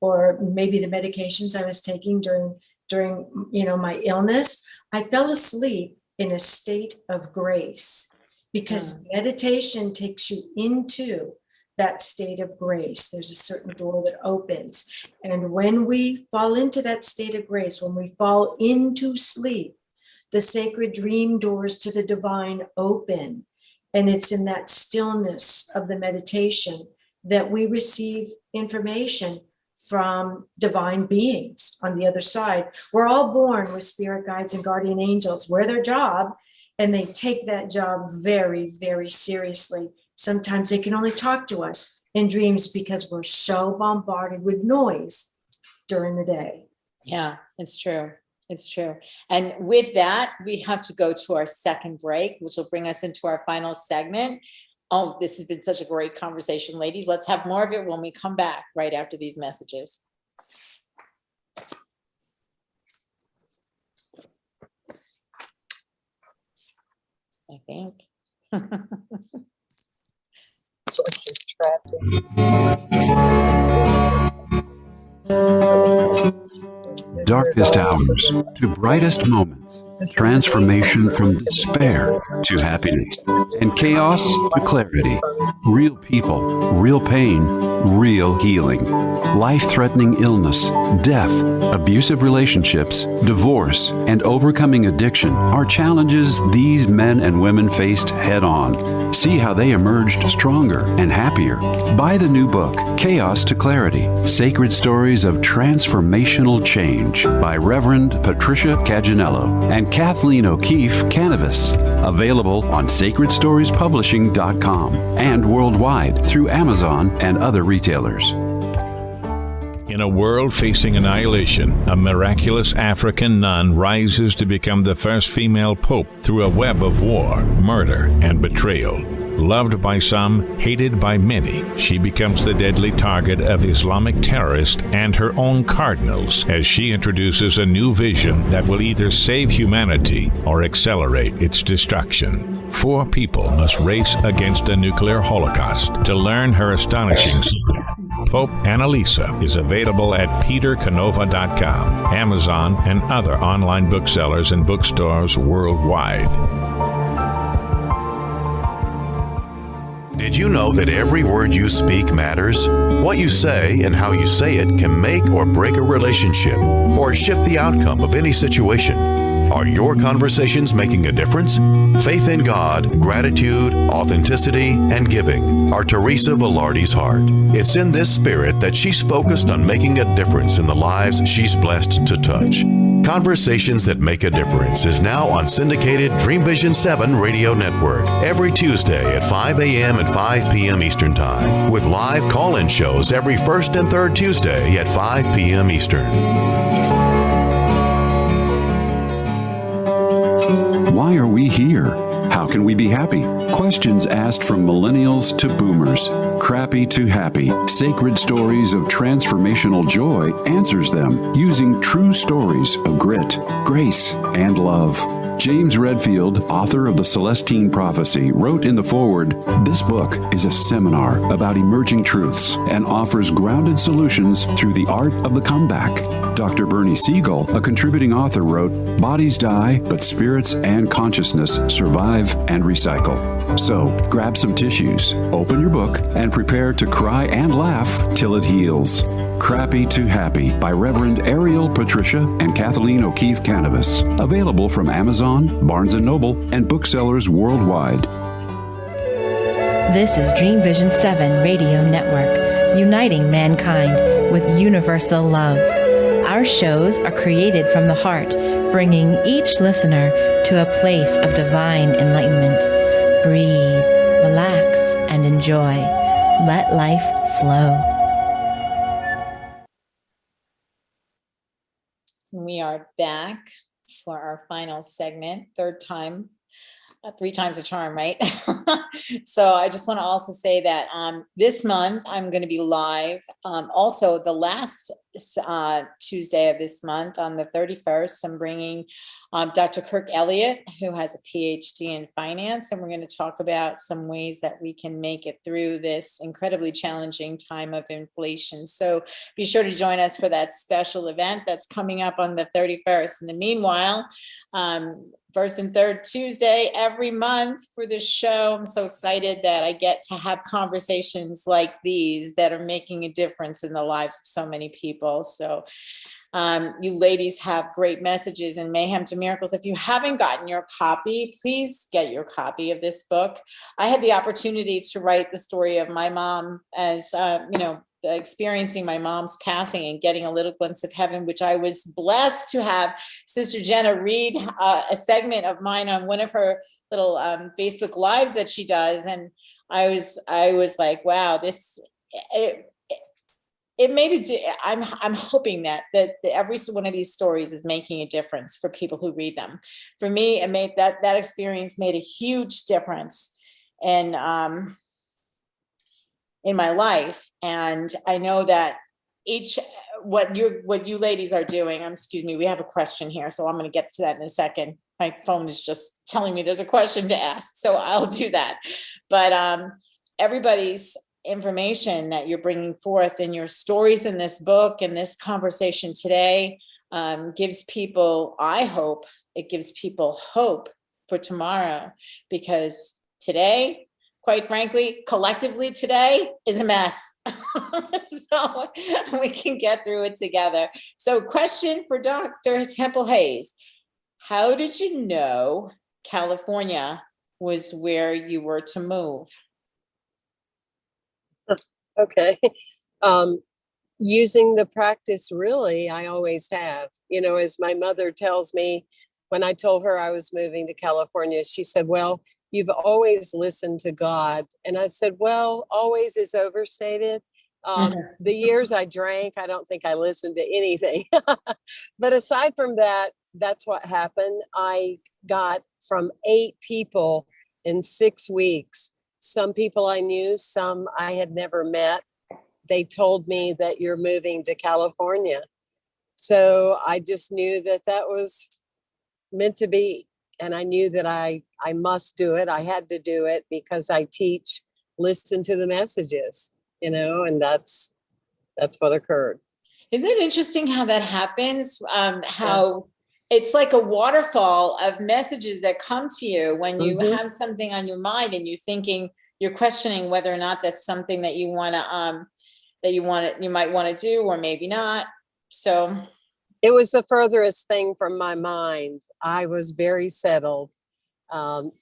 or maybe the medications I was taking during my illness, I fell asleep in a state of grace, because meditation takes you into that state of grace. There's a certain door that opens. And when we fall into that state of grace, when we fall into sleep, the sacred dream doors to the divine open. And it's in that stillness of the meditation that we receive information from divine beings on the other side. We're all born with spirit guides and guardian angels. We're their job, and they take that job very, very seriously. Sometimes they can only talk to us in dreams because we're so bombarded with noise during the day. Yeah, it's true. It's true. And with that, we have to go to our second break, which will bring us into our final segment. Oh, this has been such a great conversation, ladies. Let's have more of it when we come back right after these messages. I think. It's like you're trapped in Darkest hours to brightest moments, transformation from despair to happiness, and chaos to clarity. Real people, real pain, real healing. Life-threatening illness, death, abusive relationships, divorce, and overcoming addiction are challenges these men and women faced head-on. See how they emerged stronger and happier. Buy the new book, Chaos to Clarity, Sacred Stories of Transformational Change by Reverend Patricia Caginello and Kathleen O'Keefe Kanavos. Available on sacredstoriespublishing.com and worldwide through Amazon and other retailers. In a world facing annihilation, a miraculous African nun rises to become the first female pope through a web of war, murder, and betrayal. Loved by some, hated by many, she becomes the deadly target of Islamic terrorists and her own cardinals as she introduces a new vision that will either save humanity or accelerate its destruction. 4 people must race against a nuclear holocaust. To learn her astonishing story, Pope Annalisa is available at petercanova.com, Amazon, and other online booksellers and bookstores worldwide. Did you know that every word you speak matters? What you say and how you say it can make or break a relationship or shift the outcome of any situation. Are your conversations making a difference? Faith in God, gratitude, authenticity, and giving are Teresa Velardi's heart. It's in this spirit that she's focused on making a difference in the lives she's blessed to touch. Conversations That Make a Difference is now on syndicated Dreamvisions 7 radio network every Tuesday at 5 a.m. and 5 p.m. Eastern Time, with live call-in shows every first and third Tuesday at 5 p.m. Eastern. Why are we here? How can we be happy? Questions asked from millennials to boomers. Crappy to Happy, Sacred Stories of Transformational Joy answers them using true stories of grit, grace, and love. James Redfield, author of The Celestine Prophecy, wrote in the foreword, "This book is a seminar about emerging truths and offers grounded solutions through the art of the comeback." Dr. Bernie Siegel, a contributing author, wrote, "Bodies die, but spirits and consciousness survive and recycle." So, grab some tissues, open your book, and prepare to cry and laugh till it heals. Crappy to Happy by Reverend Ariel Patricia and Kathleen O'Keefe Kanavos. Available from Amazon, Barnes & Noble, and booksellers worldwide. This is Dreamvisions 7 Radio Network, uniting mankind with universal love. Our shows are created from the heart, bringing each listener to a place of divine enlightenment. Breathe, relax, and enjoy. Let life flow. we are back for our final segment, third time, 3 times a charm, right? So I just want to also say that this month I'm going to be live. Also, the last Tuesday of this month, on the 31st, I'm bringing Dr. Kirk Elliott, who has a PhD in finance, and we're going to talk about some ways that we can make it through this incredibly challenging time of inflation. So be sure to join us for that special event that's coming up on the 31st. In the meanwhile, first and third Tuesday every month for this show. I'm so excited that I get to have conversations like these that are making a difference in the lives of so many people. So you ladies have great messages in Mayhem to Miracles. If you haven't gotten your copy, please get your copy of this book. I had the opportunity to write the story of my mom as, experiencing my mom's passing and getting a little glimpse of heaven, which I was blessed to have Sister Jenna read a segment of mine on one of her little Facebook lives that she does. And I was like, wow, it made I'm hoping that every one of these stories is making a difference for people who read them. For me, it made that experience made a huge difference in my life. And I know that what you ladies are doing, we have a question here, so I'm going to get to that in a second. My phone is just telling me there's a question to ask, so I'll do that. But everybody's information that you're bringing forth in your stories in this book and this conversation today gives people, I hope it gives people hope for tomorrow, because today, quite frankly, collectively today is a mess. So we can get through it together. So question for Dr. Temple Hayes. How did you know California was where you were to move? Okay. Using the practice, really, I always have. As my mother tells me, when I told her I was moving to California, she said, well, you've always listened to God. And I said, well, always is overstated. The years I drank, I don't think I listened to anything. But aside from that, that's what happened. I got from 8 people in 6 weeks. Some people I knew, some I had never met. They told me that you're moving to California. So I just knew that was meant to be. And I knew that I must do it. I had to do it because I teach, listen to the messages, and that's what occurred. Isn't it interesting how that happens? How it's like a waterfall of messages that come to you when you have something on your mind and you're questioning whether or not that's something that you want to, you might want to do, or maybe not. So it was the furthest thing from my mind. I was very settled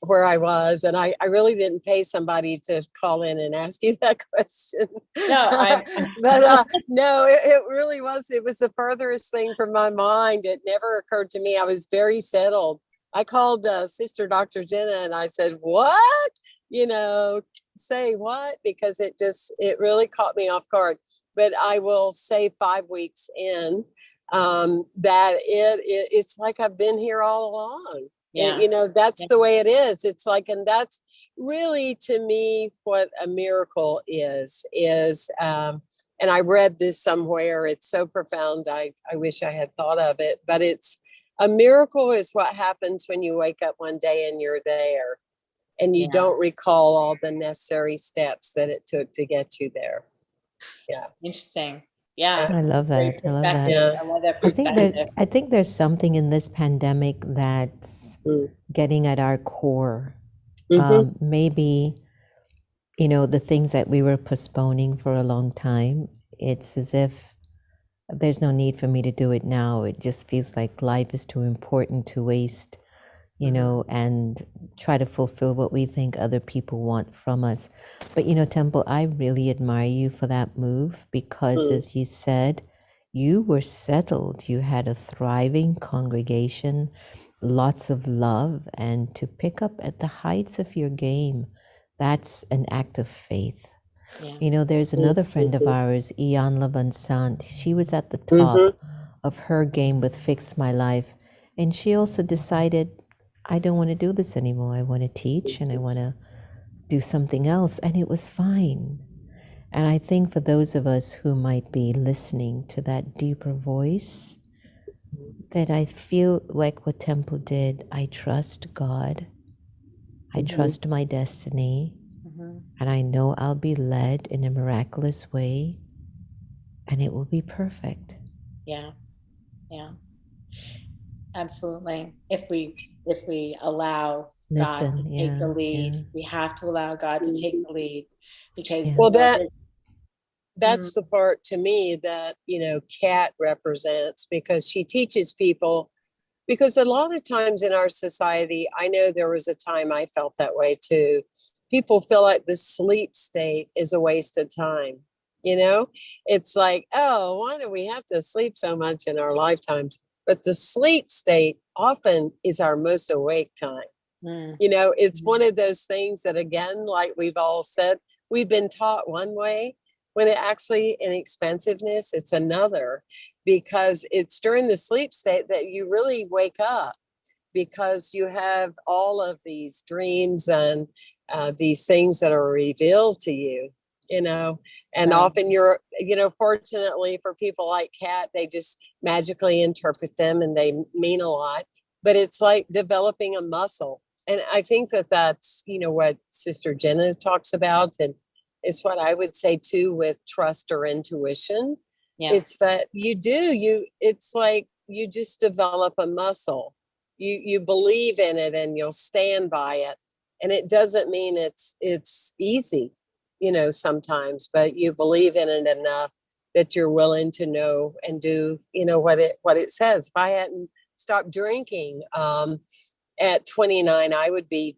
where I was, and I really didn't pay somebody to call in and ask you that question. No, but no, it really was. It was the furthest thing from my mind. It never occurred to me. I was very settled. I called Sister Dr. Jenna and I said, what? Say what? Because it really caught me off guard. But I will say 5 weeks in, that it's like I've been here all along. Yeah. And, that's the way it is. It's like, and that's really, to me, what a miracle is, and I read this somewhere. It's so profound. I wish I had thought of it, but it's a miracle is what happens when you wake up one day and you're there and you don't recall all the necessary steps that it took to get you there. Yeah. Interesting. Yeah. I love that. I love that. Yeah. I love that perspective. I think there's something in this pandemic that's getting at our core. Maybe, the things that we were postponing for a long time, it's as if there's no need for me to do it now. It just feels like life is too important to waste, and try to fulfill what we think other people want from us. But, Temple, I really admire you for that move because, as you said, you were settled. You had a thriving congregation, lots of love, and to pick up at the heights of your game, that's an act of faith. Yeah. There's another friend of ours, Ian Labansant. She was at the top of her game with Fix My Life. And she also decided, I don't want to do this anymore. I want to teach and I want to do something else. And it was fine. And I think for those of us who might be listening to that deeper voice, that I feel like what Temple did, I trust God. I trust my destiny. And I know I'll be led in a miraculous way. And it will be perfect. Yeah. Yeah. Absolutely. If we allow God to take the lead, we have to allow God to take the lead, because well, that's the part to me that, Kat represents, because she teaches people, because a lot of times in our society, I know there was a time I felt that way too. People feel like the sleep state is a waste of time. It's like, oh, why do we have to sleep so much in our lifetimes? But the sleep state often is our most awake time. It's one of those things that, again, like we've all said, we've been taught one way, when it actually, in expansiveness, it's another, because it's during the sleep state that you really wake up, because you have all of these dreams and these things that are revealed to you, and often you're, fortunately for people like Kat, they just magically interpret them and they mean a lot, but it's like developing a muscle. And I think that that's, what Sister Jenna talks about. And it's what I would say too, with trust or intuition. It's that it's like you just develop a muscle. You believe in it and you'll stand by it. And it doesn't mean it's easy, sometimes, but you believe in it enough that you're willing to know and do, what it says. If I hadn't stopped drinking at 29, I would be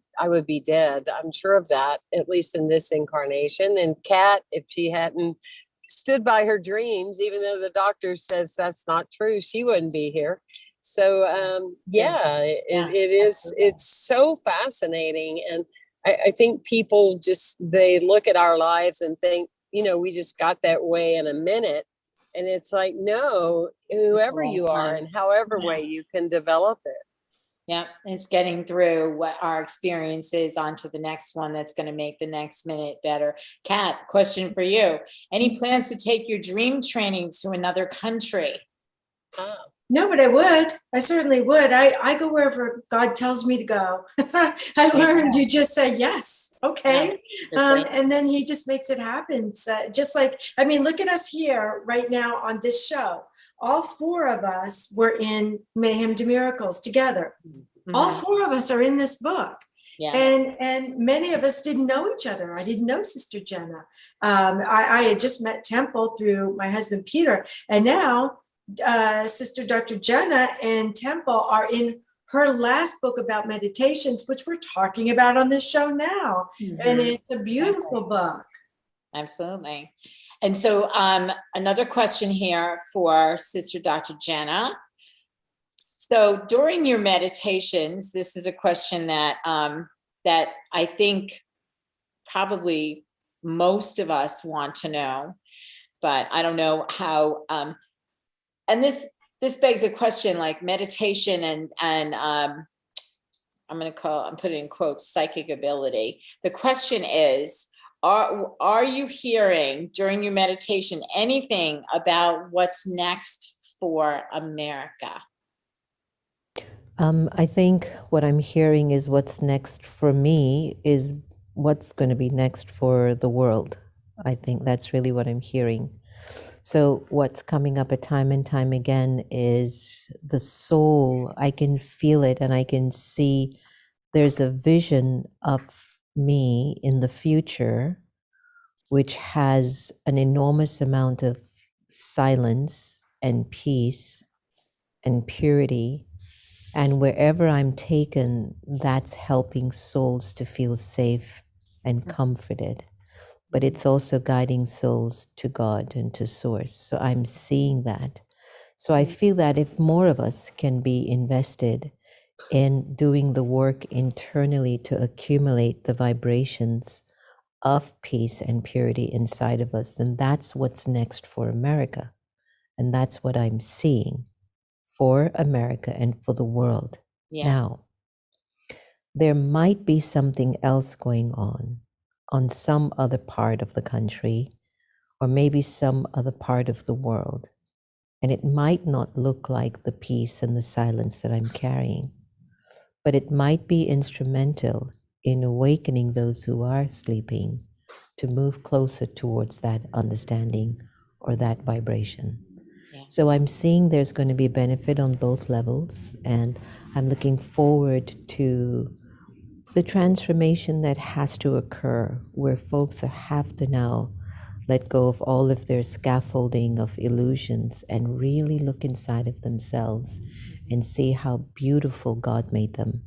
dead. I'm sure of that, at least in this incarnation. And Kat, if she hadn't stood by her dreams, even though the doctor says that's not true, she wouldn't be here. So it is. It's so fascinating. And I think people they look at our lives and think, we just got that way in a minute. And it's like, no, whoever you are and however way you can develop it. Yeah, it's getting through what our experience is onto the next one that's going to make the next minute better. Kat, question for you. Any plans to take your dream training to another country? No, but I would. I certainly would. I go wherever God tells me to go. I learned you just say yes. Okay. And then he just makes it happen. So just like, look at us here right now on this show. All four of us were in Mayhem to Miracles together. All four of us are in this book. Yes. And many of us didn't know each other. I didn't know Sister Jenna. I had just met Temple through my husband, Peter. And now Sister Dr. Jenna and Temple are in her last book about meditations, which we're talking about on this show now. And it's a beautiful book. Absolutely. And so another question here for Sister Dr. Jenna. So during your meditations, this is a question that that I think probably most of us want to know, but I don't know how. And this begs a question, like meditation and I'm putting in quotes, psychic ability. The question is, are you hearing during your meditation anything about what's next for America? I think what I'm hearing is what's next for me is what's going to be next for the world. I think that's really what I'm hearing. So what's coming up time and time again is the soul. I can feel it and I can see there's a vision of me in the future, which has an enormous amount of silence and peace and purity. And wherever I'm taken, that's helping souls to feel safe and comforted. But it's also guiding souls to God and to Source. So I'm seeing that. So I feel that if more of us can be invested in doing the work internally to accumulate the vibrations of peace and purity inside of us, then that's what's next for America. And that's what I'm seeing. for America and for the world. Yeah. Now, there might be something else going on some other part of the country, or maybe some other part of the world. And it might not look like the peace and the silence that I'm carrying, but it might be instrumental in awakening those who are sleeping to move closer towards that understanding or that vibration. Yeah. So I'm seeing there's going to be benefit on both levels, and I'm looking forward to the transformation that has to occur, where folks have to now let go of all of their scaffolding of illusions and really look inside of themselves and see how beautiful God made them.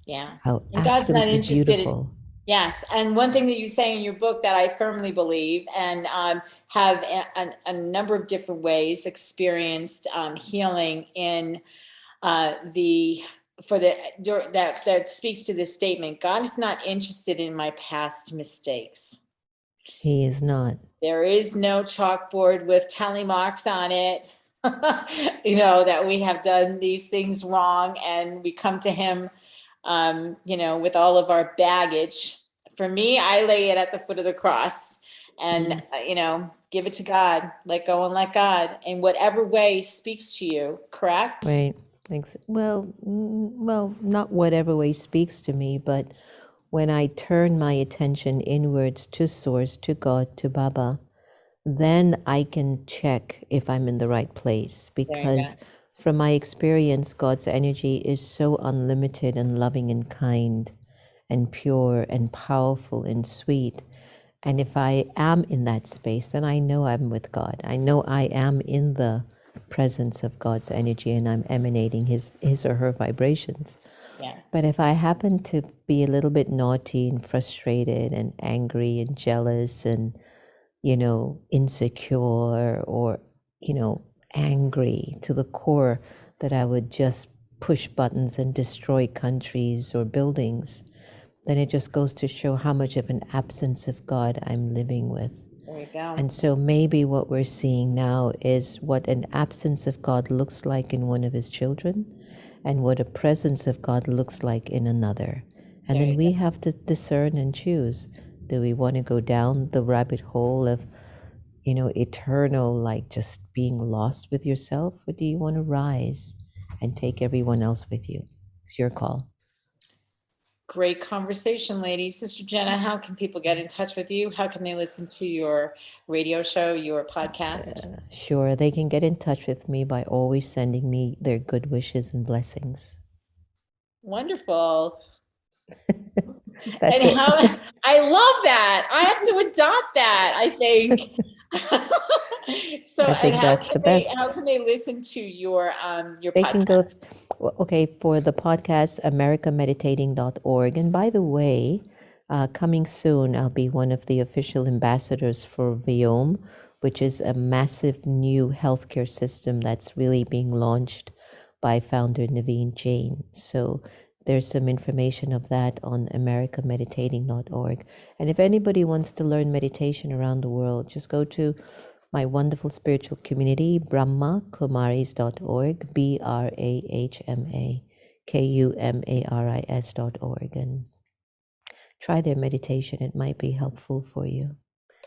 Yeah. How And God's not absolutely interested beautiful. Yes, and one thing that you say in your book that I firmly believe and have a number of different ways experienced healing in that speaks to this statement. God is not interested in my past mistakes. He is not. There is no chalkboard with tally marks on it, that we have done these things wrong, and we come to him with all of our baggage. For me, I lay it at the foot of the cross and, give it to God, let go and let God in whatever way speaks to you, correct? Right. Thanks. Well, not whatever way speaks to me, but when I turn my attention inwards to Source, to God, to Baba, then I can check if I'm in the right place, because from my experience, God's energy is so unlimited and loving and kind and pure and powerful and sweet. And if I am in that space, then I know I'm with God. I know I am in the presence of God's energy and I'm emanating his or her vibrations. Yeah. But if I happen to be a little bit naughty and frustrated and angry and jealous and insecure or, angry to the core, that I would just push buttons and destroy countries or buildings, then it just goes to show how much of an absence of God I'm living with. There you go. And so maybe what we're seeing now is what an absence of God looks like in one of his children and what a presence of God looks like in another. And then we have to discern and choose. Do we want to go down the rabbit hole of, eternal, like just being lost with yourself? Or do you want to rise and take everyone else with you? It's your call. Great conversation, ladies. Sister Jenna, how can people get in touch with you? How can they listen to your radio show, your podcast? Sure, they can get in touch with me by always sending me their good wishes and blessings. Wonderful. That's it. I love that. I have to adopt that, I think. So I think that's the best. How can they listen to your They podcast? can go, for the podcast, americameditating.org. And by the way, coming soon, I'll be one of the official ambassadors for Viome, which is a massive new healthcare system that's really being launched by founder Naveen Jain. So there's some information of that on americameditating.org. And if anybody wants to learn meditation around the world, just go to my wonderful spiritual community, brahmakumaris.org, BRAHMAKUMARIS.org, and try their meditation. It might be helpful for you.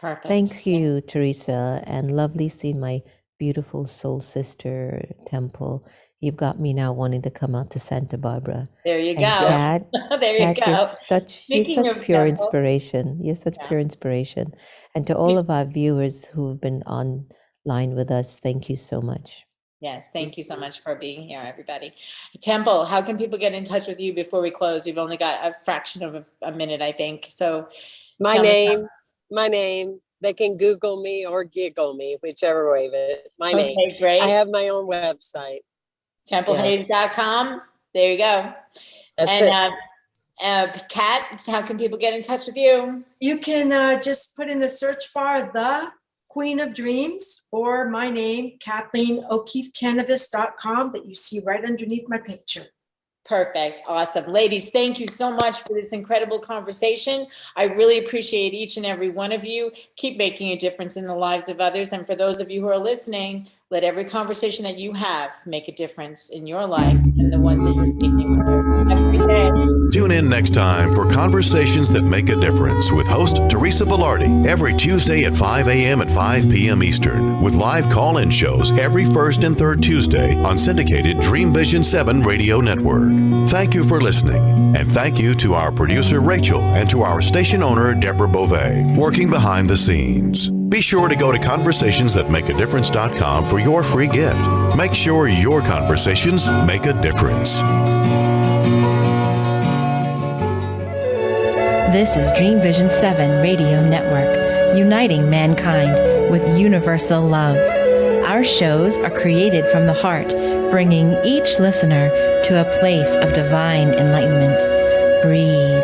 Perfect. Thank you, Teresa, and lovely seeing my beautiful soul sister Temple. You've got me now wanting to come out to Santa Barbara. There you go. Kat, there you go. You're such pure inspiration. You're such pure inspiration. And to all of our viewers who have been online with us, thank you so much. Yes, thank you so much for being here, everybody. Temple, how can people get in touch with you before we close? We've only got a fraction of a minute, I think. So my name. They can Google me or giggle me, whichever way. But my name. Okay, great. I have my own website. TempleHayes.com. There you go. That's it. Kat, how can people get in touch with you? You can just put in the search bar, The Queen of Dreams, or my name, KathleenO'KeefeCanavas.com, that you see right underneath my picture. Perfect. Awesome. Ladies, thank you so much for this incredible conversation. I really appreciate each and every one of you. Keep making a difference in the lives of others. And for those of you who are listening, Let every conversation that you have make a difference in your life and the ones that you're speaking with. Have a great day. Tune in next time for Conversations That Make a Difference with host Teresa Velardi every Tuesday at 5 a.m. and 5 p.m. Eastern, with live call-in shows every first and third Tuesday on syndicated Dreamvisions 7 radio network. Thank you for listening, and thank you to our producer Rachel and to our station owner Deborah Beauvais, working behind the scenes. Be sure to go to conversationsthatmakeadifference.com for your free gift. Make sure your conversations make a difference. This is Dreamvision 7 Radio Network, uniting mankind with universal love. Our shows are created from the heart, bringing each listener to a place of divine enlightenment. Breathe.